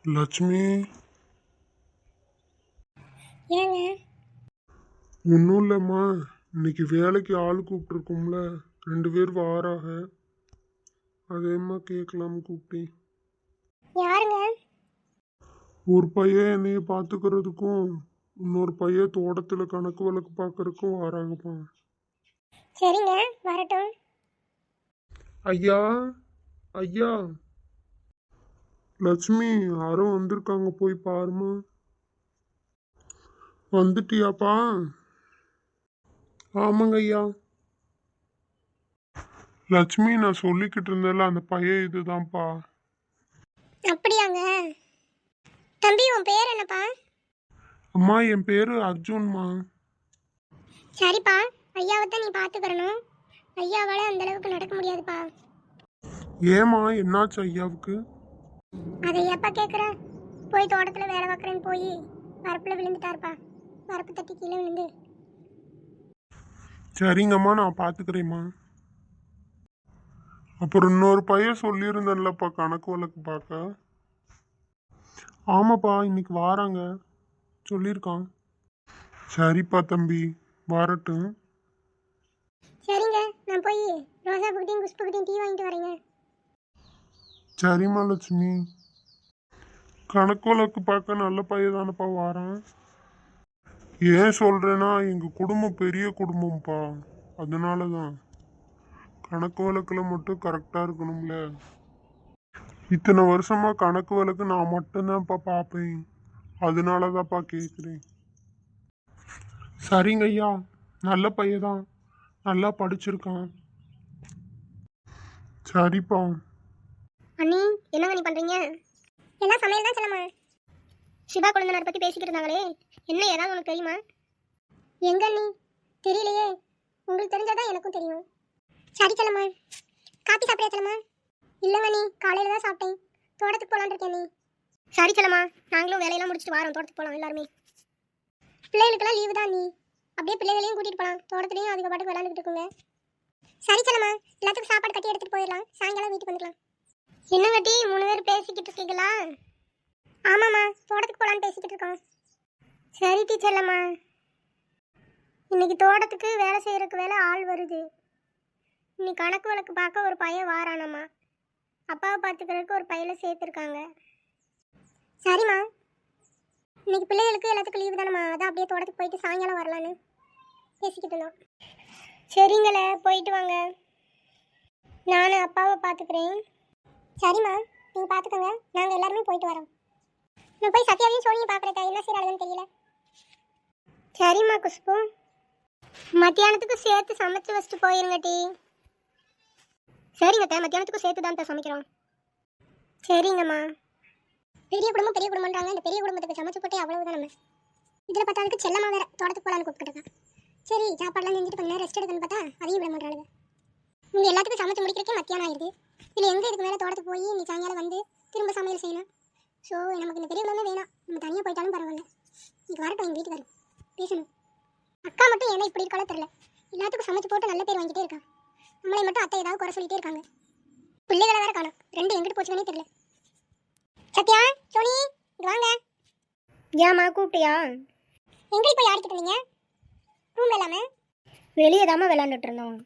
லட்சுமி, ஏங்க? ஒன்றும் இல்லைம்மா. இன்னைக்கு வேலைக்கு ஆள் கூப்பிட்டுருக்கோம்ல, 2 பேர் வாராக. அதேம்மா கேட்கலாம்னு கூப்பிட்டேன். யாருங்க? ஒரு பையன் என்னைய பார்த்துக்கிறதுக்கும் இன்னொரு பையன் தோட்டத்தில் கணக்கு வழக்கு பார்க்கறதுக்கும் வராங்கப்பா. சரிங்க, வரட்டும். ஐயா, ஐயா, லட்சுமி யாரும் வந்திருக்காங்க, போய் பாருமா. வந்துட்டியாப்பா? ஆமாங்க ஐயா. லட்சுமி, நான் சொல்லிக்கிட்டு இருந்தேன்ல, அந்த பையன் இதுதான்ப்பா. அப்படியாங்க? தம்பி, உன் பேர் என்னப்பா? அம்மா, என் பேரு அர்ஜுன்மா. சரிப்பா, ஐயாவை தான் நீ பார்த்துக்கிறணும். ஐயாவால் அந்த அளவுக்கு நடக்க முடியாதுப்பா. ஏமா, என்னாச்சு ஐயாவுக்கு? அதை எப்பா கேட்குற? போய் தோட்டத்தில் வேலை பார்க்குறேன்னு போய் வரப்பில் விழுந்துட்டாருப்பா. வரப்பு தட்டி கீழே விழுந்து. சரிங்கம்மா, நான் பார்த்துக்கிறேம்மா. அப்புறம் இன்னொரு பையன் சொல்லியிருந்தேன்லப்பா கணக்கு வழக்கு பார்க்க. ஆமாப்பா, இன்னைக்கு வாராங்க சொல்லியிருக்கான். சரிப்பா தம்பி, வரட்டும். சரிங்க, நான் போய் ரோசா புக்கிட்டையும் குஷ்புக்கிட்டையும் டீ வாங்கிட்டு வரேங்க. சரிம்மா லட்சுமி. கணக்கு வழக்கு பார்க்க நல்ல பையன் தானப்பா வாரான். ஏன் சொல்கிறேன்னா, எங்கள் குடும்பம் பெரிய குடும்பம்ப்பா. அதனால தான் கணக்கு வழக்கில் மட்டும் கரெக்டாக இருக்கணும்ல. இத்தனை வருஷமாக கணக்கு வழக்கு நான் மட்டும்தான்ப்பா பார்ப்பேன். அதனால தான்ப்பா கேட்குறேன். சரிங்க ஐயா, நல்ல பையன் தான், நல்லா படிச்சிருக்கான். சரிப்பா. அண்ணி, என்னங்க நீ பண்ணுறீங்க? எல்லாம் சமையல் தான் செல்லம்மா. சிவா குழந்தைனார் பற்றி பேசிக்கிட்டு இருந்தாங்களே, என்ன ஏதாவது உனக்கு தெரியுமா? எங்க அண்ணி, தெரியலையே. உங்களுக்கு தெரிஞ்சாதான் எனக்கும் தெரியும். சரி செல்லம்மா, காப்பி சாப்பிட்றியா செல்லம்மா? இல்லைங்க அண்ணி, காலையில் தான் சாப்பிட்டேன். தோட்டத்துக்கு போகலான்னு இருக்கேன் நீ. சரி செல்லம்மா, நாங்களும் வேலையெல்லாம் முடிச்சுட்டு வரோம். தோட்டத்துக்கு போகலாம் எல்லாருமே. பிள்ளைகளுக்கெல்லாம் லீவு தான் நீ. அப்படியே பிள்ளைகளையும் கூட்டிகிட்டு போகலாம். தோட்டத்துலையும் அதுக்கு பாட்டுக்கு விளாண்டுக்கிட்டு இருக்குங்க. சரி செல்லம்மா, எல்லாத்துக்கும் சாப்பாடு கட்டி எடுத்துகிட்டு போயிடலாம். சாயங்காலம் வீட்டுக்கு வந்துக்கலாம். என்ன கட்டி 3 பேர் பேசிக்கிட்டு இருக்கீங்களா? ஆமாம்மா, தோட்டத்துக்கு போகலான்னு பேசிக்கிட்டு இருக்கோம். சரி டீச்சர்லம்மா, இன்னைக்கு தோட்டத்துக்கு வேலை செய்கிறதுக்கு வேலை ஆள் வருது. இன்னைக்கு கணக்கு வழக்கு பார்க்க ஒரு பையன் வாரானம்மா. அப்பாவை பார்த்துக்கிறதுக்கு ஒரு பையனை சேர்த்துருக்காங்க. சரிம்மா, இன்னைக்கு பிள்ளைகளுக்கு எல்லாத்துக்கும் லீவு தானம்மா. அதான் அப்படியே தோட்டத்துக்கு போயிட்டு சாயங்காலம் வரலான்னு பேசிக்கிட்டு இருந்தோம். சரிங்களே, போயிட்டு வாங்க. நான் அப்பாவை பார்த்துக்கிறேன். சரிம்மா, நீங்கள் பார்த்துக்கோங்க. நாங்கள் எல்லாருமே போயிட்டு வரோம். நான் போய் சத்யாவையும் சோனியும் பார்க்குறேன். என்ன செய்யறாங்கன்னு தெரியல. சரிம்மா குஷ்பு, மத்தியானத்துக்கு சேர்த்து சமைச்சு வச்சுட்டு போயிருங்க டீ. சரிங்க, மத்தியானத்துக்கும் சேர்த்து தான் சமைக்கிறோம். சரிங்கம்மா. பெரிய குடும்பம்ன்றாங்க. இந்த பெரிய குடும்பத்துக்கு சமைச்சு போட்டே அவ்வளவுதான். நம்ம இதில் பார்த்தாலுக்கு செல்லம்மா வேற தோட்டத்துக்கு போகலான்னு கூப்பிட்டுருக்கேன். சரி, சாப்பாடுலாம் செஞ்சுட்டு கொஞ்சம் நேரம் ரெஸ்ட் எடுக்கணும்னு பார்த்தா அதையும் விட மாட்டாளுங்க. நீங்கள் எல்லாத்துக்கும் சமைச்சு முடிக்கிறக்கே மத்தியானம் ஆயிடுது. இல்லை எங்கே இதுக்கு மேலே தோட்டத்துக்கு போய் நீ சாயங்காலம் வந்து திரும்ப சமையல் செய்யணும். ஸோ நமக்கு இந்த பெரிய குடும்பமே வேணாம். நம்ம தனியாக போயிட்டாலும் பரவாயில்ல. இன்னைக்கு வரட்டும், எங்கள் வீட்டுக்கு வரும் பேசணும். அக்கா மட்டும் ஏன்னா இப்படி இருக்காலும் தெரில. எல்லாத்துக்கும் சமைச்சு போட்டு நல்ல பேர் வாங்கிட்டே இருக்கா. நம்மளை மட்டும் அத்தை ஏதாவது குறை சொல்லிட்டே இருக்காங்க. பிள்ளைகளை வேற காணும். 2 எங்கிட்டு போச்சுன்னே தெரியல. சத்யா, சோனி, இங்க வாங்க. ஏமா கூப்பிட்டியா? எங்கே போய் ஆடிக்கிட்டு இருந்தீங்க? ரூம் இல்லாம வெளியே தாம விளையாண்டுட்டு இருந்தோம்.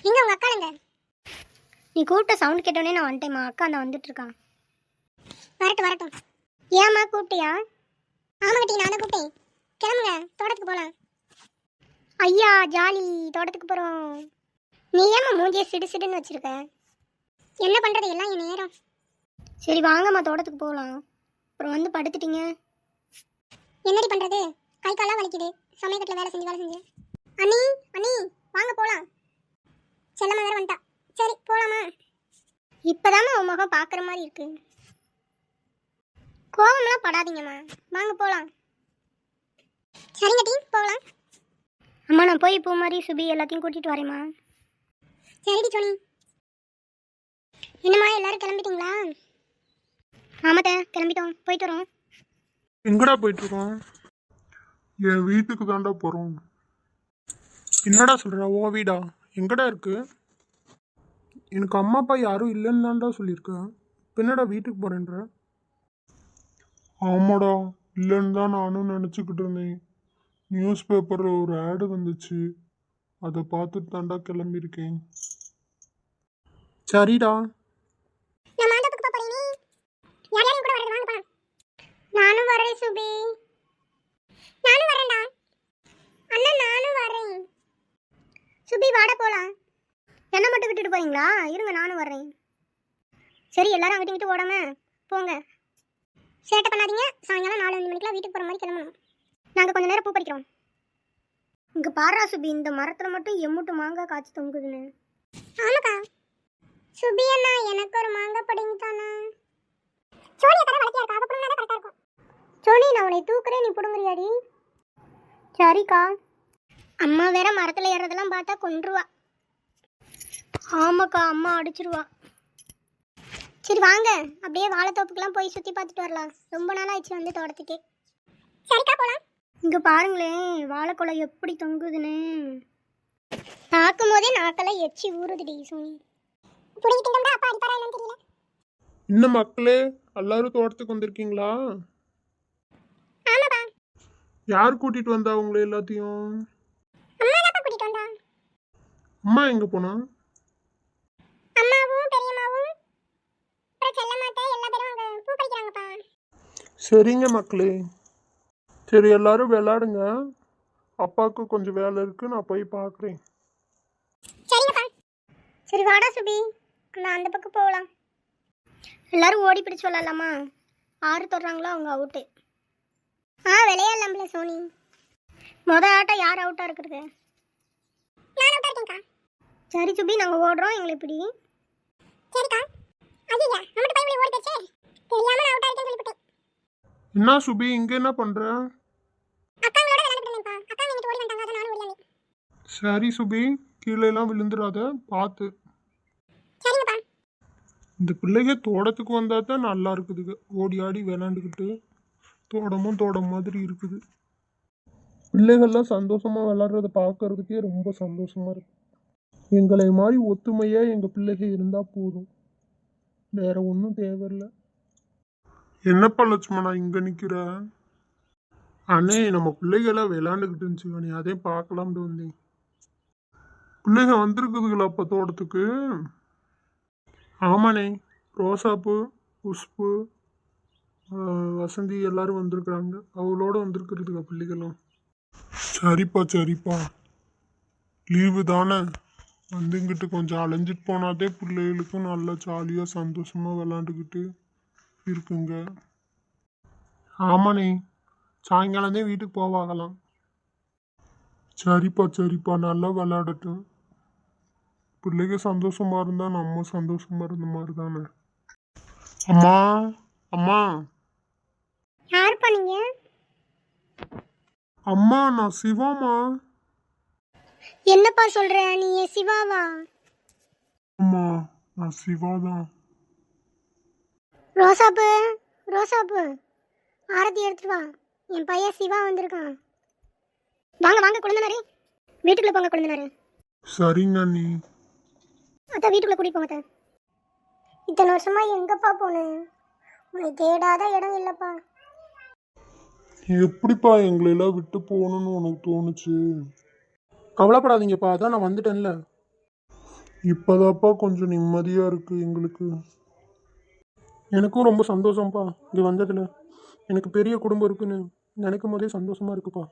எங்க உங்க அக்கா எங்க? நீ கூப்பிட்ட சவுண்ட் கேட்டோடனே நான் வந்துட்டேம்மா. அக்கா அந்த வந்துட்டு இருக்கான். வரட்டும் வரட்டும். ஏம்மா கூப்பிட்டியா? ஆமாம் கட்டி, நான் தான் கூப்பிட்டேன். கிளம்புங்க, தோட்டத்துக்கு போகலாம். ஐயா ஜாலி, தோட்டத்துக்கு போகிறோம். நீ ஏம்மா மூஞ்சியை சிடுன்னு வச்சுருக்க? என்ன பண்ணுறது, எல்லாம் என் நேரம். சரி வாங்கம்மா, தோட்டத்துக்கு போகலாம். அப்புறம் வந்து படுத்துட்டீங்க. என்னடி பண்ணுறது, கை காலாக வலிக்குது. சமயக்கட்டில் வேலை செஞ்சு அண்ணி அண்ணி வாங்க போகலாம். செல்லம்மா வேற வந்துட்டா. சரி போகலாமா? இப்போதாம்மா உன் முகம் பார்க்குற மாதிரி இருக்கு. கோவம்லாம் படாதீங்கம்மா, வாங்க போகலாம். சரிங்க டீ, போகலாம். அம்மா, நான் போய் பூ மாதிரி சுபி எல்லாத்தையும் கூட்டிகிட்டு வரேம்மா. சரிடி சோனி. என்னம்மா, எல்லாரும் கிளம்பிட்டீங்களா? ஆமாத்த, கிளம்பிட்டோம், போயிட்டு வரோம். எங்கடா போயிட்டு இருக்கோம்? என் வீட்டுக்கு தாண்டா போகிறோம். என்னடா சொல்கிற? ஓ வீடா எங்கடா இருக்கு? எனக்கு அம்மா அப்பா யாரும் இல்லைன்னு தான்டா சொல்லியிருக்கேன். இப்போ என்னடா வீட்டுக்கு போகிறேன்ற? ஆமாடா, இல்லைன்னு தான் நானும் நினச்சிக்கிட்டு இருந்தேன். நியூஸ் பேப்பரில் ஒரு ஆடு வந்துச்சு, அதை பார்த்துட்டு தாண்டா கிளம்பியிருக்கேன். சரிடா. நான் மாந்தோப்புக்கு போக போறேன். யார் யாரும் கூட வரது, வாங்க போலாம். நானும் வரேன் சுபி. நானும் வரேன்டா. அண்ணா நானும் வரேன். சுபி வாட போலாம். என்ன மட்டும் விட்டுட்டு போறீங்களா? இருங்க நானும் வரேன். சரி எல்லாரும் அங்கிட்டு இங்கிட்டு ஓடாம போங்க. சேட்டை பண்ணாதீங்க. சாயங்காலம் 4-5 மணிக்கெல்லாம் வீட்டுக்கு போகிற மாதிரி கிளம்பணும். நாங்கள் கொஞ்சம் நேரம் பூ பறிக்கிறோம். இங்கே பாரா சுபி, இந்த மரத்தில் மட்டும் எம்முட்டு மாங்காய் காய்ச்சி தொங்குதுன்னு. ஆமாக்கா. சுபி அண்ணா எனக்கு ஒரு மாங்காய் படிங்க தானே. சோனி அக்கா வளர்த்தியா இருக்கா, அப்புறம் தான் கரெக்டாக இருக்கும். சோனி நான் உன்னை தூக்குறேன், நீ பிடுங்குறியாடி? சரிக்கா. அம்மா வேற மரத்தில் ஏறதெல்லாம் பார்த்தா கொன்றுவா. ஆமாக்கா, அம்மா அடிச்சிருவா. சரி வாங்க, அப்படியே வாழைத்தோப்புக்கெல்லாம் போய் சுற்றி பார்த்துட்டு வரலாம். ரொம்ப நாள் ஆயிடுச்சு வந்து தோட்டத்துக்கு. சரிக்கா போகலாம். இங்கே பாருங்களேன், வாழைக்குலை எப்படி தொங்குதுன்னு. பார்க்கும் போதே நாக்கெல்லாம் எச்சி ஊறுதுடி சோனி. பிடிக்கிட்டோம்டா, அப்பா அடிப்பாரா என்னன்னு தெரியல. இன்னும் மக்களே எல்லாரும் தோட்டத்துக்கு வந்திருக்கீங்களா? ஆமாப்பா. யார் கூட்டிட்டு வந்தா உங்களை எல்லாத்தையும்? அம்மா தான் கூட்டிட்டு வந்தா. அம்மா எங்க போனா? அம்மாவும் பெரியம்மாவும் அப்புறம் செல்லம்மாட்ட எல்லா பேரும் அங்கே பூ பறிக்கிறாங்கப்பா. சரிங்க மக்களே, சரி எல்லாரும் விளையாடுங்க. அப்பாவுக்கு கொஞ்சம் வேலை இருக்கு, நான் போய் பார்க்குறேன். சரிங்கப்பா. சரி வாடா சுபி, நான் அந்த பக்கம் போகலாம். எல்லாரும் ஓடி பிடிச்சு விளாட்லாமா? 6 தொடுறாங்களோ அவங்க அவுட்டு. விளையாடலாம்ல சோனி. ஆட்டம் யார் அவுட்டாக இருக்கிறது? நான் அவுட்டாக இருக்கேன்க்கா. சரி சுபி, நாங்கள் ஓடுறோம், எங்களை இப்படி. சரிக்கா. ஐயா நம்மகிட்ட போய் ஓடி போச்சே, தெரியாம நான் அவுட்டாக இருக்கேன்னு சொல்லிவிட்டேன். என்ன சுபி இங்க என்ன பண்ற? அக்காங்களோட விளையாண்டுட்டு இருந்தேன்ப்பா. அக்கா எங்கிட்ட ஓடி வந்தாங்க, அதை நானும் ஓடியாந்தேன். சரி சுபி, கீழே எல்லாம் விழுந்துடாத, பார்த்து. சரிங்கப்பா. இந்த பிள்ளைங்க தோட்டத்துக்கு வந்தா தான் நல்லா இருக்குதுங்க. ஓடி ஆடி விளாண்டுக்கிட்டு தோட்டமும் தோட்டம் மாதிரி இருக்குது. பிள்ளைகள்லாம் சந்தோஷமா விளாட்றத பார்க்கறதுக்கே ரொம்ப சந்தோஷமா இருக்கு. எங்களை மாதிரி ஒத்துமையா எங்க பிள்ளைங்க இருந்தா போதும், வேற ஒன்றும் தேவையில்லை. என்னப்பா லட்சுமணா இங்க நிக்கிற? அண்ணே நம்ம பிள்ளைகளாம் விளாண்டுக்கிட்டு இருந்துச்சு, அண்ணே அதே பார்க்கலாம்னு வந்தேன். பிள்ளைங்க வந்திருக்குதுங்களா அப்போ தோட்டத்துக்கு? ஆமாண்ணே, ரோசாப்பு, புஷ்பு, வசந்தி எல்லாரும் வந்திருக்கிறாங்க. அவளோட வந்திருக்கிறதுக்கா பிள்ளைகளும். சரிப்பா சரிப்பா, லீவு தானே, வந்துங்கிட்டு கொஞ்சம் அலைஞ்சிட்டு போனாதே பிள்ளைகளுக்கும் நல்லா ஜாலியாக சந்தோஷமாக விளாண்டுக்கிட்டு இருக்குங்க. ஆமாண்ணே, சாயங்காலந்தே வீட்டுக்கு போவாகலாம். சரிப்பா சரிப்பா, நல்லா விளையாடட்டும். பிள்ளைங்க சந்தோஷமா இருந்தா நம்ம சந்தோஷமா இருந்த மாதிரி தானே. அம்மா அம்மா. யாருப்பா நீங்க? அம்மா நான் சிவாமா. என்னப்பா சொல்ற, நீ சிவாவா? அம்மா நான் சிவா தான். ரோசாப்பு, ரோசாப்பு, ஆரத்தி எடுத்துட்டு வா, என் பையன் சிவா வந்திருக்கான். வாங்க வாங்க குழந்தைனாரு, வீட்டுக்குள்ள போங்க குழந்தைனாரு. சரிங்க நீ. அதான் வீட்டுக்குள்ள கூட்டிட்டு போங்க. இத்தனை வருஷமா எங்கப்பா போனேன், உன்னை தேடாத இடம் இல்லப்பா. எப்படிப்பா எங்களை எல்லாம் விட்டு போகணும்னு உனக்கு தோணுச்சு? கவலைப்படாதீங்கப்பா, அதான் நான் வந்துட்டேன்ல. இப்போதாப்பா கொஞ்சம் நிம்மதியா இருக்கு எங்களுக்கு. எனக்கும் ரொம்ப சந்தோஷம்ப்பா இங்கே வந்ததுல. எனக்கு பெரிய குடும்பம் இருக்குன்னு நினைக்கும் போதே சந்தோஷமா இருக்குப்பா.